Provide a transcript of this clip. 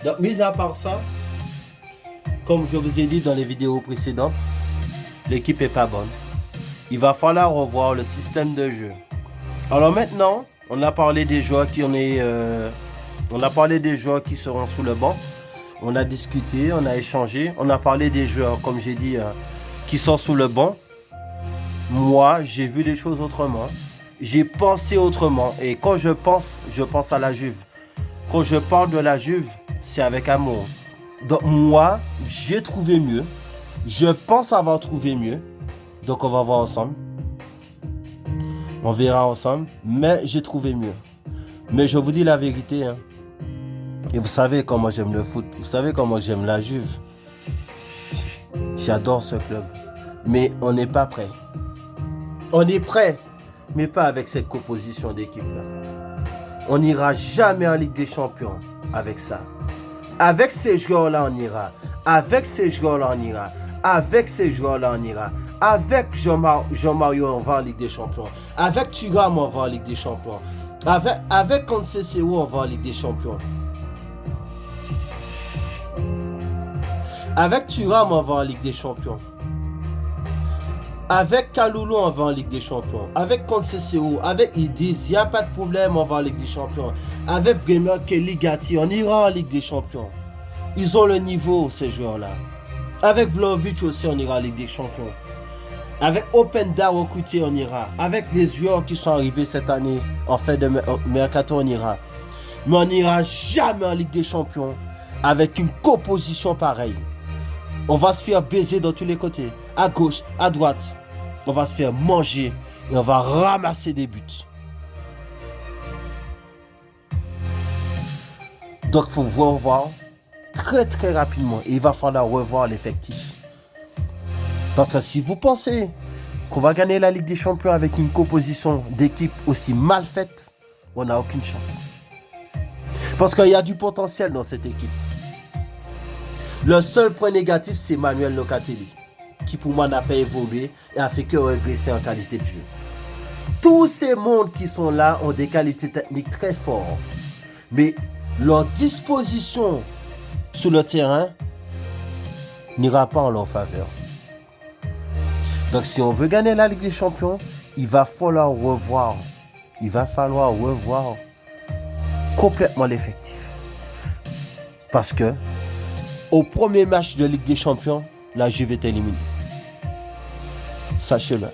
Donc, mis à part ça, comme je vous ai dit dans les vidéos précédentes, l'équipe est pas bonne. Il va falloir revoir le système de jeu. Alors maintenant, on a parlé des joueurs qui on a parlé des joueurs qui seront sous le banc. On a discuté, on a échangé, on a parlé des joueurs, comme j'ai dit, qui sont sous le banc. Moi, j'ai vu les choses autrement. J'ai pensé autrement. Et quand je pense à la Juve. Quand je parle de la Juve, c'est avec amour. Donc moi, j'ai trouvé mieux. Je pense avoir trouvé mieux. Donc on va voir ensemble. On verra ensemble. Mais j'ai trouvé mieux. Mais je vous dis la vérité. Hein. Et vous savez comment j'aime le foot. Vous savez comment j'aime la Juve. J'adore ce club. Mais on n'est pas prêt. On est prêt. Mais pas avec cette composition d'équipe-là. On n'ira jamais en Ligue des Champions avec ça. Avec ces joueurs-là, on ira. Avec ces joueurs-là, on ira. Avec ces joueurs-là, on ira. Avec Jean-Mario, on va en Ligue des Champions. Avec Thuram, on va en Ligue des Champions. Avec Conceição, on va en Ligue des Champions. Avec Thuram, on va en Ligue des Champions. Avec Kalulu, on va en Ligue des Champions. Avec Conceição, avec Idiz, il n'y a pas de problème, on va en Ligue des Champions. Avec Bremer, Kelly, Gatti, on ira en Ligue des Champions. Ils ont le niveau, ces joueurs-là. Avec Vlahovic aussi, on ira en Ligue des Champions. Avec Openda recruté, on ira. Avec les joueurs qui sont arrivés cette année, en fin de mercato, on ira. Mais on n'ira jamais en Ligue des Champions avec une composition pareille. On va se faire baiser dans tous les côtés. À gauche, à droite. On va se faire manger et on va ramasser des buts. Donc il faut revoir très très rapidement. Et il va falloir revoir l'effectif. Parce que si vous pensez qu'on va gagner la Ligue des Champions avec une composition d'équipe aussi mal faite, on n'a aucune chance. Parce qu'il y a du potentiel dans cette équipe. Le seul point négatif, c'est Manuel Locatelli, qui pour moi n'a pas évolué et a fait que régresser en qualité de jeu. Tous ces mondes qui sont là ont des qualités techniques très fortes, mais leur disposition sur le terrain n'ira pas en leur faveur. Donc si on veut gagner la Ligue des Champions, il va falloir revoir complètement l'effectif. Parce que au premier match de Ligue des Champions, la Juve est éliminée. Sachez-le.